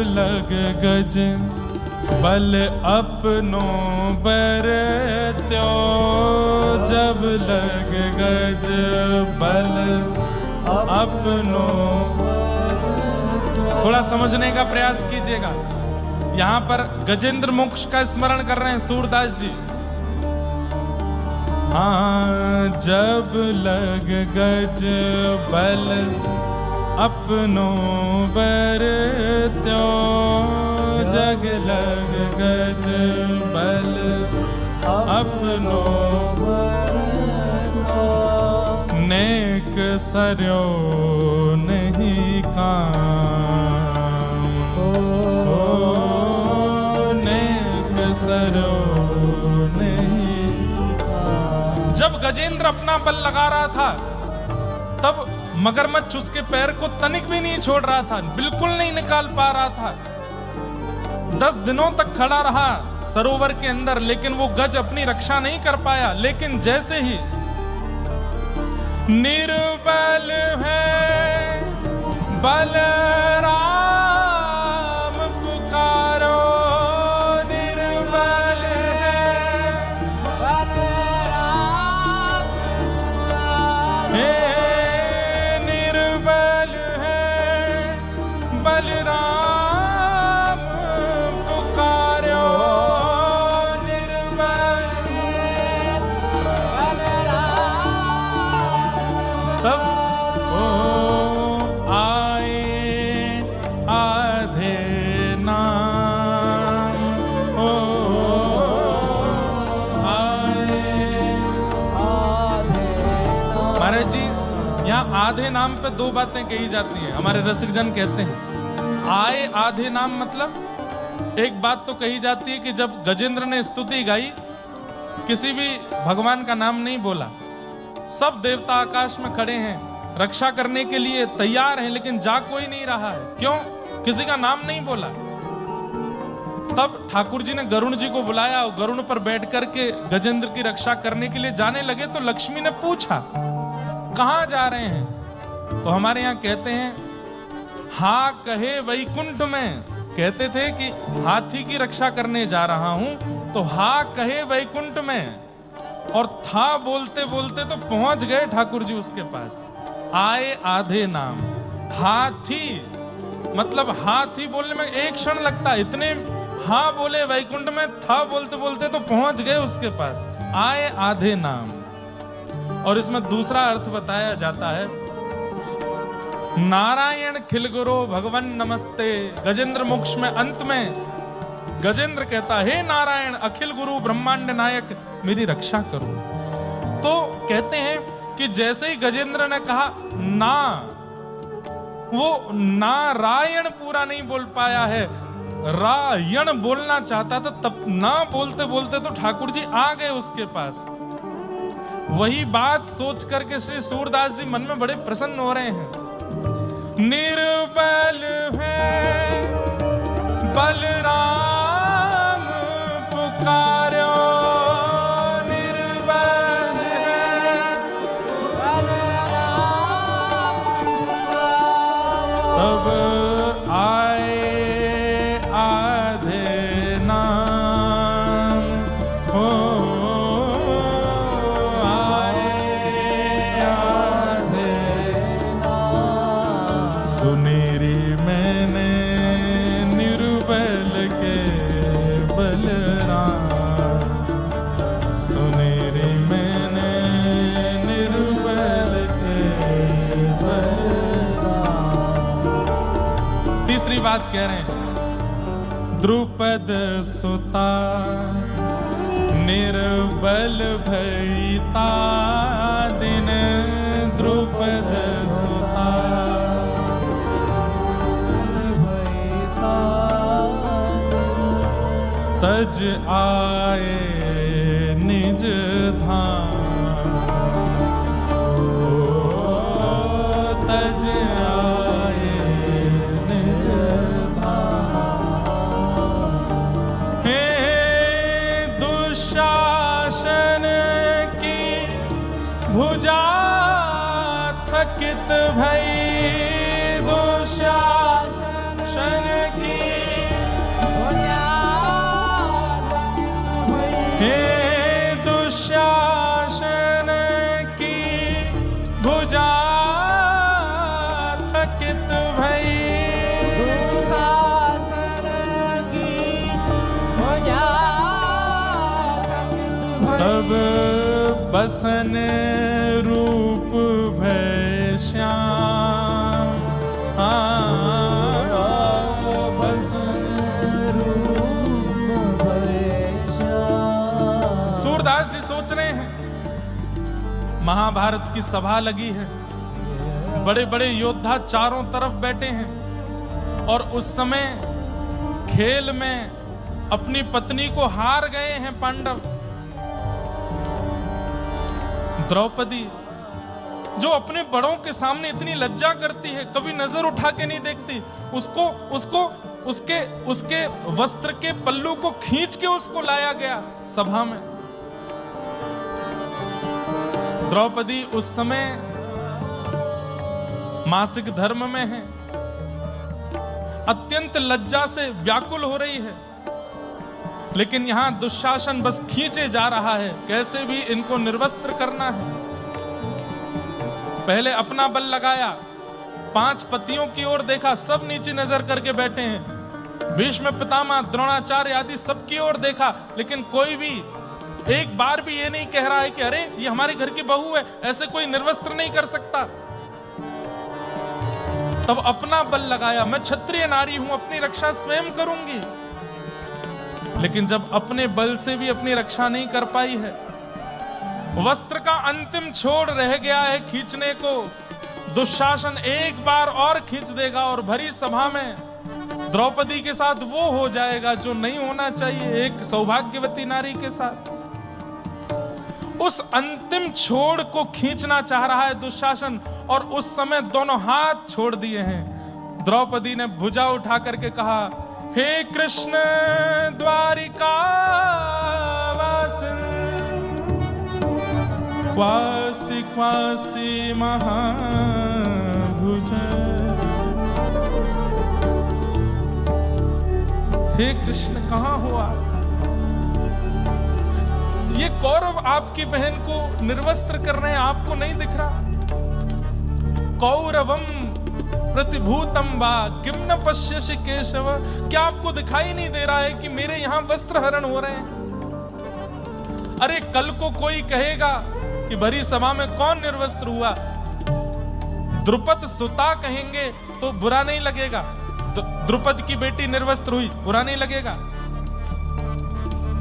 लग गज बल अपनो बरत्यो, जब लग गज बल अपनो। थोड़ा समझने का प्रयास कीजिएगा। यहाँ पर गजेंद्र मोक्ष का स्मरण कर रहे हैं सूरदास जी। हाँ, जब लग गज बल अपनो बरत्यो, जग लग गज बल अपनो नेक सरयो नहीं काम, नेक सरयो नहीं काम। जब गजेंद्र अपना बल लगा रहा था तब मगरमच्छ उसके पैर को तनिक भी नहीं छोड़ रहा था, बिल्कुल नहीं निकाल पा रहा था। 10 दिनों तक खड़ा रहा सरोवर के अंदर, लेकिन वो गज अपनी रक्षा नहीं कर पाया। लेकिन जैसे ही निर्बल है बलराम पुकारो, निर्बल है बलराम पुकारो, निर्बल है बलराम पुकारो, निर्बल है बलराम। तब आधे नाम पे 2 बातें कही जाती हैं। हमारे रसिक जन कहते हैं आए आधे नाम, मतलब एक बात तो कही जाती है कि जब गजेंद्र ने स्तुति गाई, किसी भी भगवान का नाम नहीं बोला, सब देवता आकाश में खड़े हैं, रक्षा करने के लिए तैयार हैं, लेकिन जा कोई नहीं रहा है। क्यों? किसी का नाम नहीं बोला। तब ठाकुर जी ने गरुण जी को बुलाया और गरुण पर बैठ करके गजेंद्र की रक्षा करने के लिए जाने लगे तो लक्ष्मी ने पूछा कहां जा रहे हैं? तो हमारे यहां कहते हैं हा कहे वैकुंठ में, कहते थे कि हाथी की रक्षा करने जा रहा हूं, तो हा कहे वैकुंठ में, और था बोलते बोलते तो पहुंच गए ठाकुर जी उसके पास। आए आधे नाम, हाथी मतलब हाथी बोलने में एक क्षण लगता, इतने हा बोले वैकुंठ में, था बोलते बोलते तो पहुंच गए उसके पास। आए आधे नाम। और इसमें दूसरा अर्थ बताया जाता है, नारायण खिलगुरो भगवन नमस्ते। गजेंद्र मोक्ष में अंत में गजेंद्र कहता हे नारायण अखिल गुरु ब्रह्मांड नायक, मेरी रक्षा करो। तो कहते हैं कि जैसे ही गजेंद्र ने कहा ना, वो नारायण पूरा नहीं बोल पाया है, रायण बोलना चाहता था, तब ना बोलते बोलते तो ठाकुर जी आ गए उसके पास। वही बात सोच करके श्री सूरदास जी मन में बड़े प्रसन्न हो रहे हैं। निर्बल है बलराम पुकारो, निर्बल है बलराम पुकारो। तब आए आधे नाम हो, सुनेरी मैंने निर्बल के बलराम, सुनेरी मैंने निर्बल के बलराम। तीसरी बात कह रहे हैं, द्रुपद सुता निर्बल भईता दिन, द्रुपद सुता तज आए निज धाम, तज आए निज धाम। हे दुशासन की भुजा थकित भई, दुशासन की बसन रूप भय श्याम, बसन रूप भय श्याम। सूरदास जी सोच रहे हैं, महाभारत की सभा लगी है, बड़े बड़े योद्धा चारों तरफ बैठे हैं, और उस समय खेल में अपनी पत्नी को हार गए हैं पांडव। द्रौपदी जो अपने बड़ों के सामने इतनी लज्जा करती है, कभी नजर उठा के नहीं देखती, उसको उसके वस्त्र के पल्लू को खींच के उसको लाया गया सभा में। द्रौपदी उस समय मासिक धर्म में है, अत्यंत लज्जा से व्याकुल हो रही है, लेकिन यहां दुशासन बस खींचे जा रहा है, कैसे भी इनको निर्वस्त्र करना है। पहले अपना बल लगाया, 5 पतियों की ओर देखा, सब नीचे नजर करके बैठे हैं। भीष्म पितामह, द्रोणाचार्य आदि सबकी ओर देखा, लेकिन कोई भी एक बार भी ये नहीं कह रहा है कि अरे ये हमारे घर की बहू है, ऐसे कोई निर्वस्त्र नहीं कर सकता। तब अपना बल लगाया, मैं क्षत्रिय नारी हूं, अपनी रक्षा स्वयं करूंगी। लेकिन जब अपने बल से भी अपनी रक्षा नहीं कर पाई है, वस्त्र का अंतिम छोड़ रह गया है खींचने को, दुशासन एक बार और खींच देगा और भरी सभा में द्रौपदी के साथ वो हो जाएगा जो नहीं होना चाहिए, एक सौभाग्यवती नारी के साथ। उस अंतिम छोड़ को खींचना चाह रहा है दुशासन, और उस समय दोनों हाथ छोड़ दिए हैं। द्रौपदी ने भुजा उठा करके कहा, हे कृष्ण द्वारिका वासिन, क्वासी क्वासी महाभुज। हे कृष्ण कहां हो आप? ये कौरव आपकी बहन को निर्वस्त्र कर रहे हैं, आपको नहीं दिख रहा? कौरवम प्रतिभूतम वा किम न पश्यसि केशव, क्या आपको दिखाई नहीं दे रहा है कि मेरे यहां वस्त्र हरण हो रहे हैं? अरे कल को कोई कहेगा कि भरी सभा में कौन निर्वस्त्र हुआ, द्रुपद सुता कहेंगे तो बुरा नहीं लगेगा, द्रुपद की बेटी निर्वस्त्र हुई बुरा नहीं लगेगा,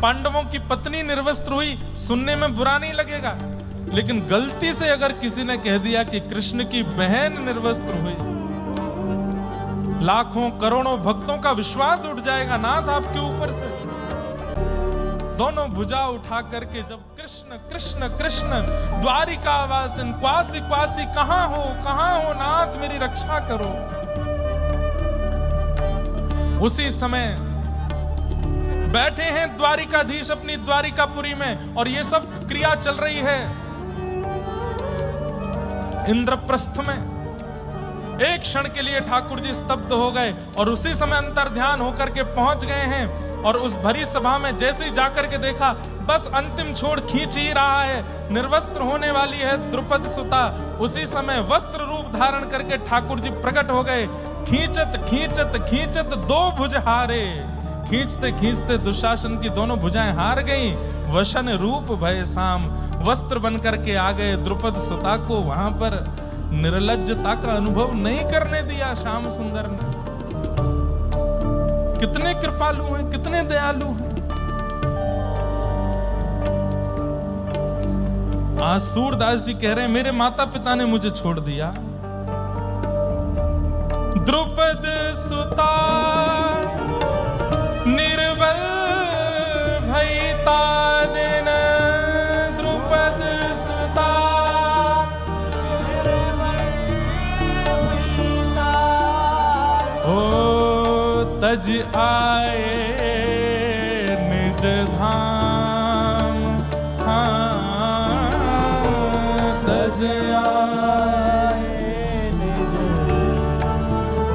पांडवों की पत्नी निर्वस्त्र हुई सुनने में बुरा नहीं लगेगा। लेकिन गलती से अगर किसी ने कह दिया कि कृष्ण की बहन निर्वस्त्र हुई, लाखों करोड़ों भक्तों का विश्वास उठ जाएगा नाथ आपके ऊपर से। दोनों भुजा उठा करके जब कृष्ण कृष्ण कृष्ण द्वारिका वासिन, क्वासी क्वासी कहां हो नाथ, मेरी रक्षा करो। उसी समय बैठे हैं द्वारिकाधीश अपनी द्वारिकापुरी में, और ये सब क्रिया चल रही है इंद्रप्रस्थ में। एक क्षण के लिए ठाकुर जी स्तब्ध हो गए, और उसी समय अंतर ध्यान होकर के पहुंच गए हैं, और उस भरी सभा में जैसे ही जाकर के देखा, बस अंतिम छोड़ खींच ही रहा है, निर्वस्त्र होने वाली है द्रुपद सुता। उसी समय वस्त्र रूप धारण करके ठाकुर जी प्रकट हो गए। खींचत खींचत खींचत 2 भुज हारे, खींचते खींचते दुशासन की दोनों भुजाएं हार गईं। वशन रूप भय साम, वस्त्र बन करके आ गए। द्रुपद सुता को वहां पर निर्लज्जता का अनुभव नहीं करने दिया श्याम सुंदर ने। कितने कृपालु हैं, कितने दयालु हैं। आज सूरदास जी कह रहे हैं, मेरे माता पिता ने मुझे छोड़ दिया। द्रुपद सुता निर्बल भयता दिन, द्रुपद सुता निर्बल भयता, ओ तज आए निज धाम, हाँ तज आए निज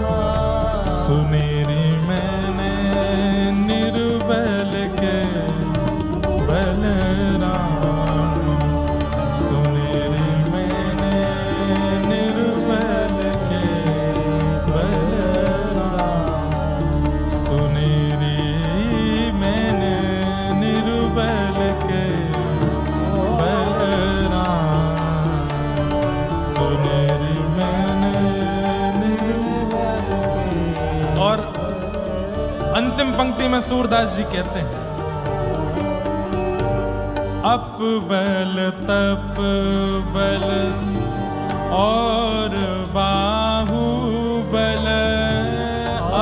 धाम। सुनेरी मैंने निर्बल के बलराम, सुनेरी मैंने निर्बल के बलराम, सुनेरी में सूरदास जी कहते हैं, अप बल तप बल और बाहु बल,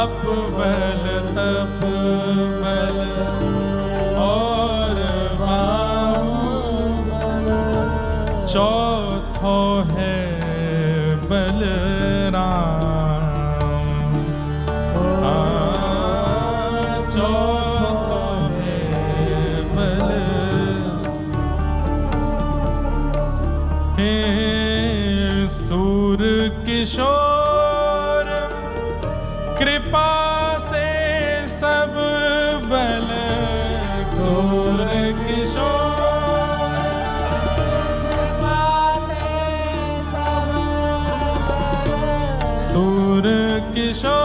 अप बल तप बल और बाहु बल, चौथो है बलराम, चौथो है बल, हे सूर किशोर कृपा से सब बल, सूर किशोर सूर किशोर